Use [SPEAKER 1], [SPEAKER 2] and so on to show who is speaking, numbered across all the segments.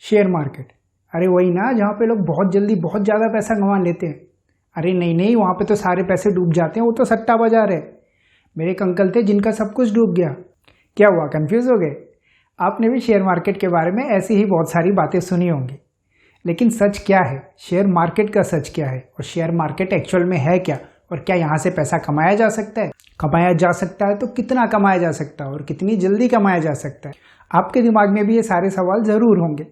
[SPEAKER 1] Share market, अरे वही ना जहाँ पे लोग बहुत जल्दी बहुत ज़्यादा पैसा कमा लेते हैं। अरे नहीं नहीं, वहाँ पे तो सारे पैसे डूब जाते हैं, वो तो सट्टा बाजार है। मेरे एक अंकल थे जिनका सब कुछ डूब गया। क्या हुआ, कंफ्यूज हो गए? आपने भी शेयर मार्केट के बारे में ऐसी ही बहुत सारी बातें सुनी होंगी, लेकिन सच क्या है, शेयर मार्केट का सच क्या है और शेयर मार्केट एक्चुअल में है क्या, और क्या यहाँ से पैसा कमाया जा सकता है? कमाया जा सकता है तो कितना कमाया जा सकता है और कितनी जल्दी कमाया जा सकता है? आपके दिमाग में भी ये सारे सवाल ज़रूर होंगे।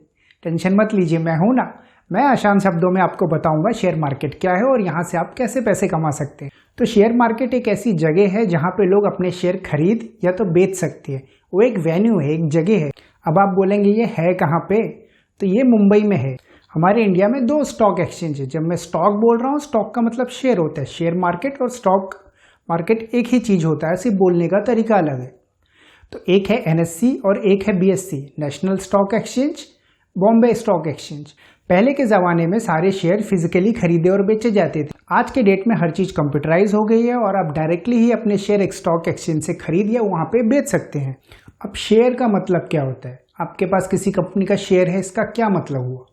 [SPEAKER 1] टेंशन मत लीजिए, मैं हूं ना। मैं आसान शब्दों में आपको बताऊंगा शेयर मार्केट क्या है और यहाँ से आप कैसे पैसे कमा सकते हैं। तो शेयर मार्केट एक ऐसी जगह है जहाँ पे लोग अपने शेयर खरीद या तो बेच सकते हैं। वो एक वेन्यू है, एक जगह है। अब आप बोलेंगे ये है कहाँ पे? तो ये मुंबई में है। हमारे इंडिया में 2 स्टॉक एक्सचेंज है। जब मैं स्टॉक बोल रहा हूँ, स्टॉक का मतलब शेयर होता है। शेयर मार्केट और स्टॉक मार्केट एक ही चीज होता है, सिर्फ बोलने का तरीका अलग है। तो एक है NSE और एक है BSE, national stock exchange, Bombay stock exchange. पहले के ज़माने में सारे शेयर फिजिकली खरीदे और बेचे जाते थे। आज के डेट में हर चीज़ कंप्यूटराइज हो गई है और आप डायरेक्टली ही अपने शेयर एक स्टॉक एक्सचेंज से खरीद या वहाँ पे बेच सकते हैं। अब शेयर का मतलब क्या होता है? आपके पास किसी कंपनी का शेयर है, इसका क्या मतलब हुआ?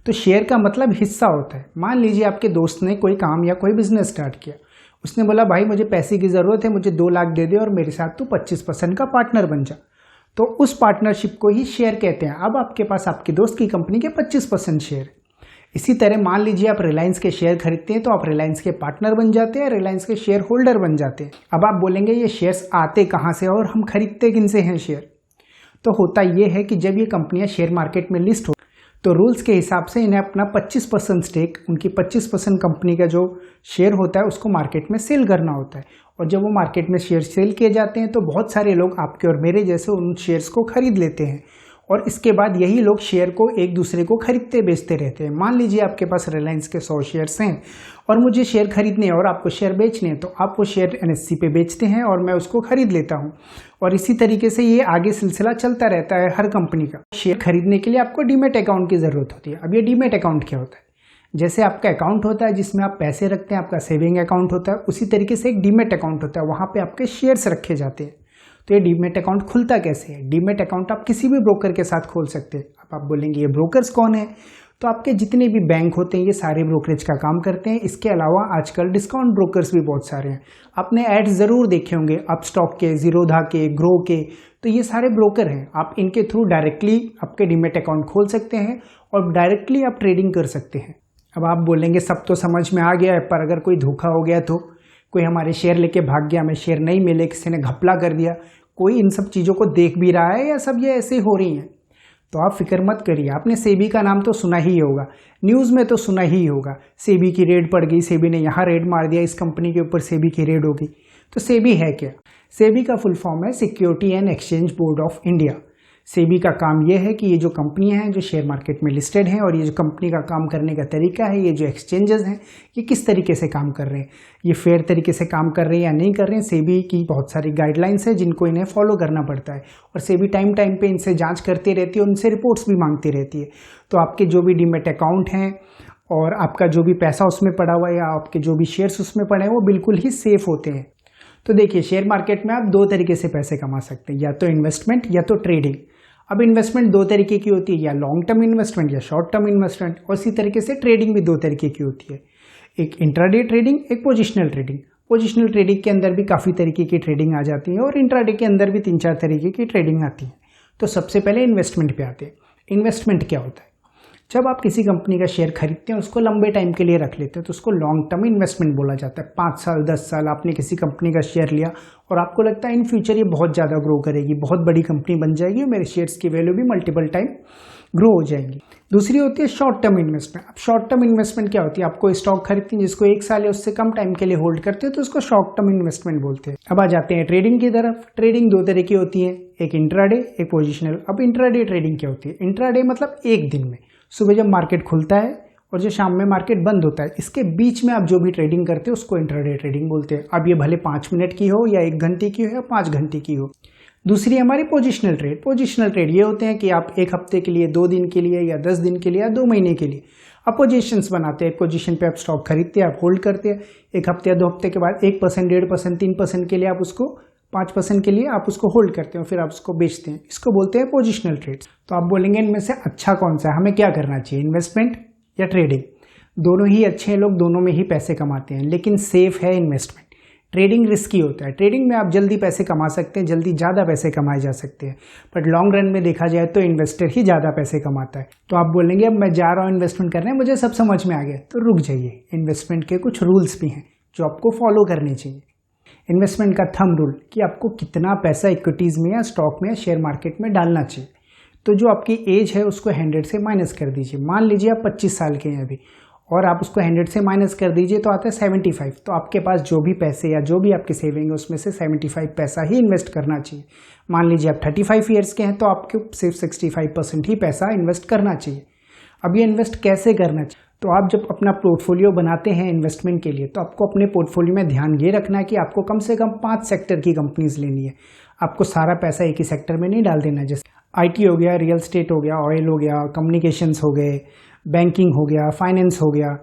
[SPEAKER 1] तो शेयर का मतलब हिस्सा होता है। मान लीजिए आपके दोस्त ने कोई काम या कोई बिजनेस स्टार्ट किया। उसने बोला भाई मुझे पैसे की ज़रूरत है, मुझे 2 लाख दे दे और मेरे साथ तू 25% का पार्टनर बन जा। तो उस पार्टनरशिप को ही शेयर कहते हैं। अब आपके पास आपके दोस्त की कंपनी के 25% शेयर। इसी तरह मान लीजिए आप रिलायंस के शेयर खरीदते हैं, तो आप रिलायंस के पार्टनर बन जाते हैं, रिलायंस के शेयर होल्डर बन जाते हैं। अब आप बोलेंगे ये शेयर्स आते कहाँ से और हम खरीदते किन से हैं शेयर? तो होता ये है कि जब ये कंपनियां शेयर मार्केट में लिस्ट हो तो रूल्स के हिसाब से इन्हें अपना 25% स्टेक, उनकी 25% कंपनी का जो शेयर होता है उसको मार्केट में सेल करना होता है। और जब वो मार्केट में शेयर सेल किए जाते हैं तो बहुत सारे लोग आपके और मेरे जैसे उन शेयर्स को खरीद लेते हैं और इसके बाद यही लोग शेयर को एक दूसरे को खरीदते बेचते रहते हैं। मान लीजिए आपके पास रिलायंस के 100 शेयर्स हैं और मुझे शेयर खरीदने और आपको शेयर बेचने हैं, तो आप वो शेयर NSE पे बेचते हैं और मैं उसको खरीद लेता हूँ। और इसी तरीके से ये आगे सिलसिला चलता रहता है हर कंपनी का। शेयर खरीदने के लिए आपको डीमैट अकाउंट की ज़रूरत होती है। अब ये डीमैट अकाउंट क्या होता है? जैसे आपका अकाउंट होता है जिसमें आप पैसे रखते हैं, आपका सेविंग अकाउंट होता है, उसी तरीके से एक डीमैट अकाउंट होता है, वहाँ पे आपके शेयर्स रखे जाते हैं। तो ये डीमैट अकाउंट खुलता कैसे है? डीमैट अकाउंट आप किसी भी ब्रोकर के साथ खोल सकते हैं। अब आप बोलेंगे ये ब्रोकर्स कौन है? तो आपके जितने भी बैंक होते हैं ये सारे ब्रोकरेज का काम करते हैं। इसके अलावा आजकल डिस्काउंट ब्रोकर्स भी बहुत सारे हैं। आपने एड्स ज़रूर देखे होंगे, अपस्टॉक के, जीरोधा के, ग्रो के। तो ये सारे ब्रोकर हैं। आप इनके थ्रू डायरेक्टली आपके डीमैट अकाउंट खोल सकते हैं और डायरेक्टली आप ट्रेडिंग कर सकते हैं। अब आप बोलेंगे सब तो समझ में आ गया है, पर अगर कोई धोखा हो गया तो? कोई हमारे शेयर लेके भाग गया, हमें शेयर नहीं मिले, किसी ने घपला कर दिया, कोई इन सब चीज़ों को देख भी रहा है या सब ये ऐसे हो रही हैं? तो आप फिक्र मत करिए। आपने सेबी का नाम तो सुना ही होगा, न्यूज़ में तो सुना ही होगा। सेबी की रेड पड़ गई, सेबी ने यहाँ रेड मार दिया, इस कंपनी के ऊपर सेबी की रेड होगी। तो सेबी है क्या? सेबी का फुल फॉर्म है security and exchange board of India. SEBI का काम यह है कि ये जो कंपनियां हैं जो शेयर मार्केट में लिस्टेड हैं और ये जो कंपनी का काम करने का तरीका है, ये जो एक्सचेंजेस हैं ये किस तरीके से काम कर रहे हैं, ये फेयर तरीके से काम कर रहे हैं या नहीं कर रहे हैं। सेबी की बहुत सारी गाइडलाइंस है जिनको इन्हें फॉलो करना पड़ता है और सेबी टाइम टाइम पे इनसे जांच करती रहती है और उनसे रिपोर्ट्स भी मांगती रहती है। तो आपके जो भी डीमैट अकाउंट हैं और आपका जो भी पैसा उसमें पड़ा हुआ है या आपके जो भी शेयर्स उसमें पड़े हैं वो बिल्कुल ही सेफ होते हैं। तो देखिए, शेयर मार्केट में आप 2 तरीके से पैसे कमा सकते हैं, या तो इन्वेस्टमेंट या तो ट्रेडिंग। अब इन्वेस्टमेंट 2 तरीके की होती है, या लॉन्ग टर्म इन्वेस्टमेंट या शॉर्ट टर्म इन्वेस्टमेंट। और इसी तरीके से ट्रेडिंग भी 2 तरीके की होती है, एक इंट्राडे ट्रेडिंग, एक पोजिशनल ट्रेडिंग। पोजिशनल ट्रेडिंग के अंदर भी काफ़ी तरीके की ट्रेडिंग आ जाती है और इंट्राडे के अंदर भी 3-4 तरीके की ट्रेडिंग आती है। तो सबसे पहले इन्वेस्टमेंट पे आते हैं। इन्वेस्टमेंट क्या होता है? जब आप किसी कंपनी का शेयर खरीदते हैं उसको लंबे टाइम के लिए रख लेते हैं तो उसको लॉन्ग टर्म इन्वेस्टमेंट बोला जाता है। 5 साल 10 साल आपने किसी कंपनी का शेयर लिया और आपको लगता है इन फ्यूचर ये बहुत ज़्यादा ग्रो करेगी, बहुत बड़ी कंपनी बन जाएगी और मेरे शेयर्स की वैल्यू भी मल्टीपल टाइम ग्रो हो जाएंगी। दूसरी होती है शॉर्ट टर्म इन्वेस्टमेंट। अब शॉर्ट टर्म इन्वेस्टमेंट क्या होती है? आपको स्टॉक खरीदते हैं जिसको 1 साल या उससे कम टाइम के लिए होल्ड करते हैं तो उसको शॉर्ट टर्म इन्वेस्टमेंट बोलते हैं। अब आ जाते हैं ट्रेडिंग की तरफ। ट्रेडिंग 2 तरह की होती है, एक इंट्राडे, एक पोजिशनल। अब इंट्राडे ट्रेडिंग क्या होती है? इंट्राडे मतलब एक दिन में, सुबह जब मार्केट खुलता है और जो शाम में मार्केट बंद होता है, इसके बीच में आप जो भी ट्रेडिंग करते हो उसको इंट्राडे ट्रेडिंग बोलते हैं। अब ये भले 5 मिनट की हो या 1 घंटे की हो या 5 घंटे की हो। दूसरी हमारी पोजिशनल ट्रेड। पोजिशनल ट्रेड ये होते हैं कि आप 1 हफ्ते के लिए, 2 दिन के लिए या 10 दिन के लिए या 2 महीने के लिए आप पोजिशंस बनाते हैं। एक पोजिशन पे आप स्टॉक खरीदते हैं, आप होल्ड करते हैं, 1 हफ्ते या 2 हफ्ते के बाद 1%, 1.5%, 3% के लिए आप उसको 5% के लिए आप उसको होल्ड करते हो, फिर आप उसको बेचते हैं। इसको बोलते हैं पोजिशनल ट्रेड्स। तो आप बोलेंगे इनमें से अच्छा कौन सा है, हमें क्या करना चाहिए, इन्वेस्टमेंट या ट्रेडिंग? दोनों ही अच्छे हैं, लोग दोनों में ही पैसे कमाते हैं, लेकिन सेफ है इन्वेस्टमेंट। ट्रेडिंग रिस्की होता है। ट्रेडिंग में आप जल्दी पैसे कमा सकते हैं, जल्दी ज़्यादा पैसे कमाए जा सकते हैं, बट लॉन्ग रन में देखा जाए तो इन्वेस्टर ही ज़्यादा पैसे कमाता है। तो आप बोलेंगे अब मैं जा रहा हूँ इन्वेस्टमेंट करने, मुझे सब समझ में आ गया। तो रुक जाइए, इन्वेस्टमेंट के कुछ रूल्स भी हैं जो आपको फॉलो करने चाहिए। इन्वेस्टमेंट का थंब रूल कि आपको कितना पैसा इक्विटीज़ में या स्टॉक में या शेयर मार्केट में डालना चाहिए। तो जो आपकी एज है उसको 100 से माइनस कर दीजिए। मान लीजिए आप 25 साल के हैं अभी, और आप उसको 100 से माइनस कर दीजिए तो आता है 75। तो आपके पास जो भी पैसे या जो भी आपकी सेविंग है उसमें से 75 पैसा ही इन्वेस्ट करना चाहिए। मान लीजिए आप 35 ईयर्स के हैं तो आपको सिर्फ 65% ही पैसा इन्वेस्ट करना चाहिए। अब ये इन्वेस्ट कैसे करना चाहिए? तो आप जब अपना पोर्टफोलियो बनाते हैं इन्वेस्टमेंट के लिए, तो आपको अपने पोर्टफोलियो में ध्यान ये रखना है कि आपको कम से कम 5 सेक्टर की कंपनीज लेनी है। आपको सारा पैसा एक ही सेक्टर में नहीं डाल देना। जैसे आईटी हो गया, रियल स्टेट हो गया, ऑयल हो गया, कम्युनिकेशंस हो गए, बैंकिंग हो गया, फाइनेंस हो गया।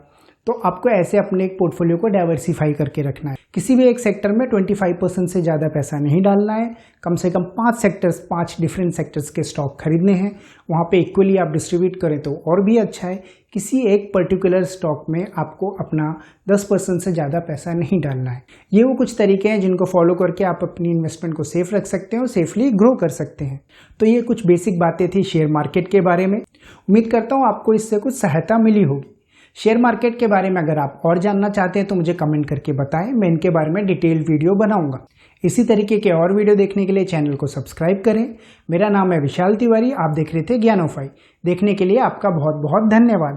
[SPEAKER 1] तो आपको ऐसे अपने एक पोर्टफोलियो को डाइवर्सिफाई करके रखना है। किसी भी एक सेक्टर में 25% से ज़्यादा पैसा नहीं डालना है। कम से कम 5 डिफरेंट सेक्टर्स के स्टॉक खरीदने हैं, वहाँ पे इक्वली आप डिस्ट्रीब्यूट करें तो और भी अच्छा है। किसी एक पर्टिकुलर स्टॉक में आपको अपना 10% से ज़्यादा पैसा नहीं डालना है। ये वो कुछ तरीके हैं जिनको फॉलो करके आप अपनी इन्वेस्टमेंट को सेफ रख सकते हैं और सेफली ग्रो कर सकते हैं। तो ये कुछ बेसिक बातें थी शेयर मार्केट के बारे में। उम्मीद करता हूँ आपको इससे कुछ सहायता मिली होगी। शेयर मार्केट के बारे में अगर आप और जानना चाहते हैं तो मुझे कमेंट करके बताएं, मैं इनके बारे में डिटेल्ड वीडियो बनाऊंगा। इसी तरीके के और वीडियो देखने के लिए चैनल को सब्सक्राइब करें। मेरा नाम है विशाल तिवारी, आप देख रहे थे ज्ञानोफाई। देखने के लिए आपका बहुत बहुत धन्यवाद।